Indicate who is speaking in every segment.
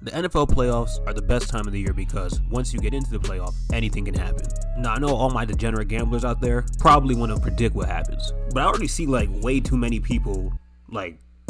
Speaker 1: The NFL playoffs are the best time of the year because once you get into the playoff, anything can happen. Now, I know all my degenerate gamblers out there probably want to predict what happens, but I already see way too many people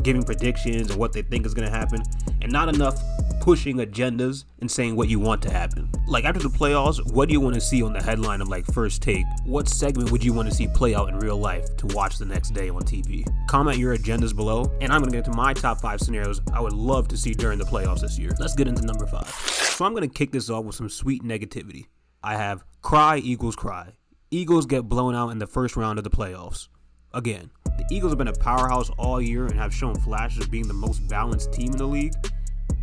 Speaker 1: giving predictions and what they think is going to happen, and not enough pushing agendas and saying what you want to happen. After the playoffs, what do you want to see on the headline of First Take? What segment would you want to see play out in real life to watch the next day on TV? Comment your agendas below, and I'm going to get into my top 5 scenarios I would love to see during the playoffs this year. Let's get into number 5. So I'm going to kick this off with some sweet negativity. I have cry equals cry. Eagles get blown out in the first round of the playoffs. Again, the Eagles have been a powerhouse all year and have shown flashes of being the most balanced team in the league,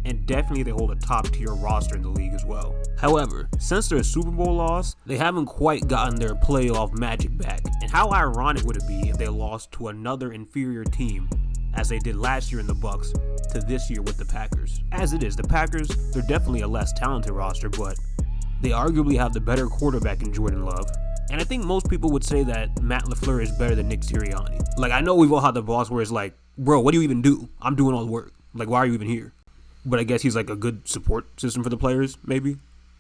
Speaker 1: and definitely they hold a top tier roster in the league as well. However, since their Super Bowl loss, they haven't quite gotten their playoff magic back, and how ironic would it be if they lost to another inferior team as they did last year in the Bucs to this year with the Packers. As it is, the Packers, they're definitely a less talented roster, but they arguably have the better quarterback in Jordan Love. And I think most people would say that Matt LaFleur is better than Nick Sirianni. I know we've all had the boss where it's bro, what do you even do? I'm doing all the work. Why are you even here? But I guess he's a good support system for the players, maybe?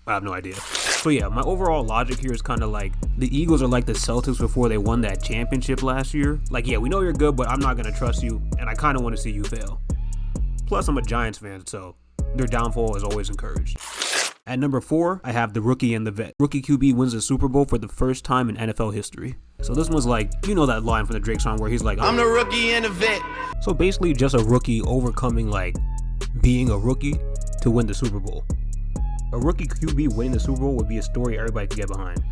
Speaker 1: I have no idea. So yeah, my overall logic here is kind of the Eagles are like the Celtics before they won that championship last year. Yeah, we know you're good, but I'm not going to trust you, and I kind of want to see you fail. Plus, I'm a Giants fan, so their downfall is always encouraged. At number 4, I have the rookie and the vet. Rookie QB wins the Super Bowl for the first time in NFL history. So this one's that line from the Drake song where he's I'm the rookie and the vet. So basically just a rookie overcoming being a rookie to win the Super Bowl. A rookie QB winning the Super Bowl would be a story everybody could get behind.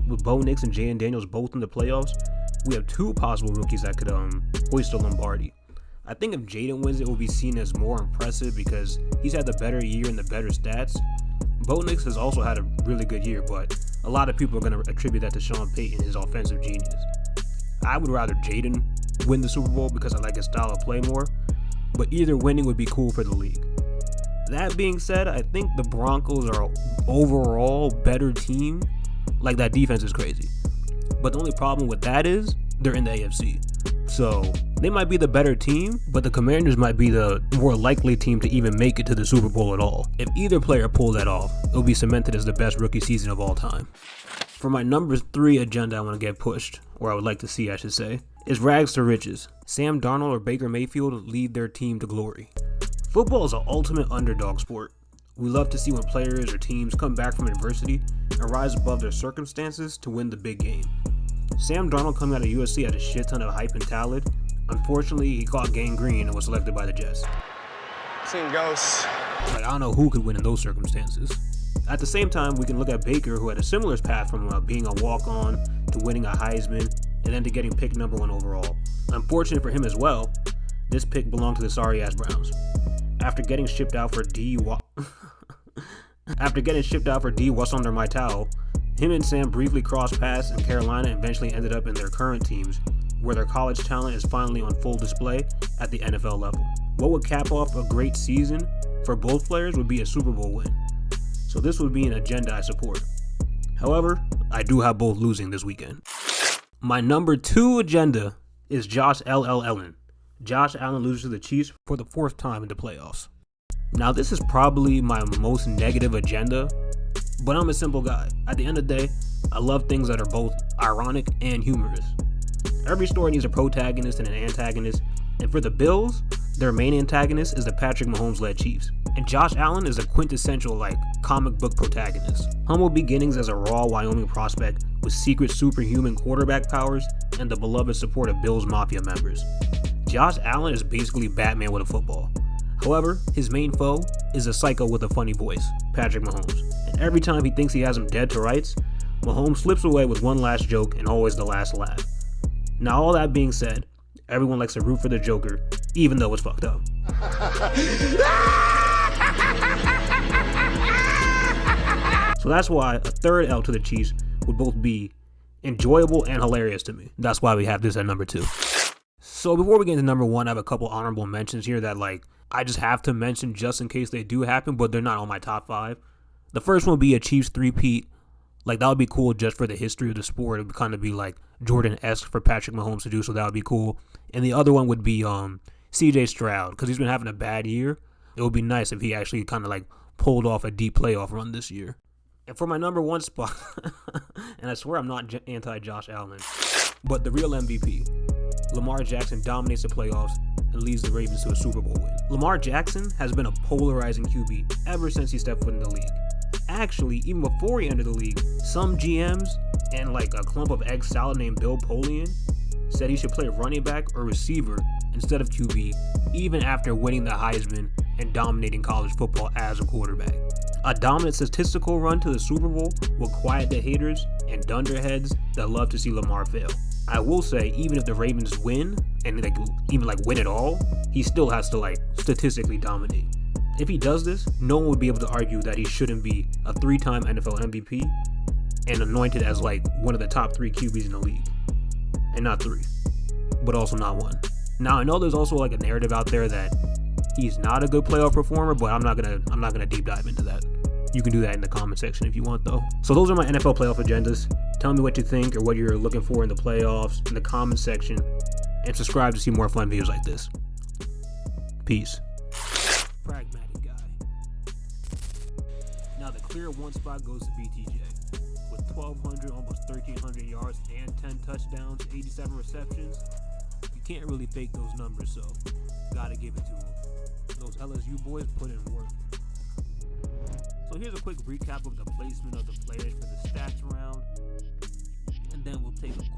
Speaker 1: With Bo Nix and Jalen Daniels both in the playoffs, we have 2 possible rookies that could hoist the Lombardi. I think if Jaden wins, it will be seen as more impressive because he's had the better year and the better stats. Bo Nix has also had a really good year, but a lot of people are going to attribute that to Sean Payton, his offensive genius. I would rather Jaden win the Super Bowl because I like his style of play more, but either winning would be cool for the league. That being said, I think the Broncos are an overall better team. That defense is crazy. But the only problem with that is they're in the AFC. So they might be the better team, but the Commanders might be the more likely team to even make it to the Super Bowl at all. If either player pulled that off, it'll be cemented as the best rookie season of all time. For my number 3 agenda I want to get pushed, or I would like to see I should say, is rags to riches. Sam Darnold or Baker Mayfield lead their team to glory. Football is an ultimate underdog sport. We love to see when players or teams come back from adversity and rise above their circumstances to win the big game. Sam Darnold coming out of USC had a shit ton of hype and talent. Unfortunately, he caught gangrene and was selected by the Jets.
Speaker 2: Seen ghosts.
Speaker 1: I don't know who could win in those circumstances. At the same time, we can look at Baker, who had a similar path from being a walk-on to winning a Heisman and then to getting picked number 1 overall. Unfortunate for him as well, this pick belonged to the sorry-ass Browns. After getting shipped out for D. What's under my towel, him and Sam briefly crossed paths in Carolina and eventually ended up in their current teams, where their college talent is finally on full display at the NFL level. What would cap off a great season for both players would be a Super Bowl win. So this would be an agenda I support. However, I do have both losing this weekend. My number 2 agenda is Josh Allen. Josh Allen loses to the Chiefs for the 4th time in the playoffs. Now this is probably my most negative agenda, but I'm a simple guy. At the end of the day, I love things that are both ironic and humorous. Every story needs a protagonist and an antagonist, and for the Bills, their main antagonist is the Patrick Mahomes-led Chiefs. And Josh Allen is a quintessential comic book protagonist. Humble beginnings as a raw Wyoming prospect with secret superhuman quarterback powers and the beloved support of Bills Mafia members. Josh Allen is basically Batman with a football. However, his main foe is a psycho with a funny voice, Patrick Mahomes. And every time he thinks he has him dead to rights, Mahomes slips away with one last joke and always the last laugh. Now all that being said, everyone likes to root for the Joker, even though it's fucked up. So that's why a 3rd L to the Chiefs would both be enjoyable and hilarious to me. That's why we have this at number 2. So before we get into number 1, I have a couple honorable mentions here that I just have to mention just in case they do happen, but they're not on my top 5. The first one would be a Chiefs 3-peat. That would be cool just for the history of the sport. It would kind of be Jordan-esque for Patrick Mahomes to do, so that would be cool. And the other one would be CJ Stroud, because he's been having a bad year, It would be nice if he actually kind of like pulled off a deep playoff run this year. And for my number one spot, and I swear I'm not anti-Josh Allen, but the real MVP, Lamar Jackson dominates the playoffs and leads the Ravens to a Super Bowl win. Lamar Jackson has been a polarizing QB ever since he stepped foot in the league. Actually, even before he entered the league, some GMs and like a clump of egg salad named Bill Polian said he should play running back or receiver instead of QB, even after winning the Heisman and dominating college football as a quarterback. A dominant statistical run to the Super Bowl will quiet the haters and dunderheads that love to see Lamar fail. I will say, even if the Ravens win and even win it all, he still has to statistically dominate. If he does this, no one would be able to argue that he shouldn't be a 3-time NFL MVP and anointed as one of the top 3 QBs in the league. And not 3, but also not 1. Now I know there's also a narrative out there that he's not a good playoff performer, but I'm not gonna deep dive into that. You can do that in the comment section if you want, though. So those are my NFL playoff agendas. Tell me what you think or what you're looking for in the playoffs in the comment section, and subscribe to see more fun videos like this. Peace. Pragmatic guy. Now the clear 1 spot goes to BTJ with 1,200, almost 1,300 yards and 10 touchdowns, 87 receptions. You can't really fake those numbers, so gotta give it to him. Those LSU boys put in work. So here's a quick recap of the placement of the players for the stats round, and then we'll take a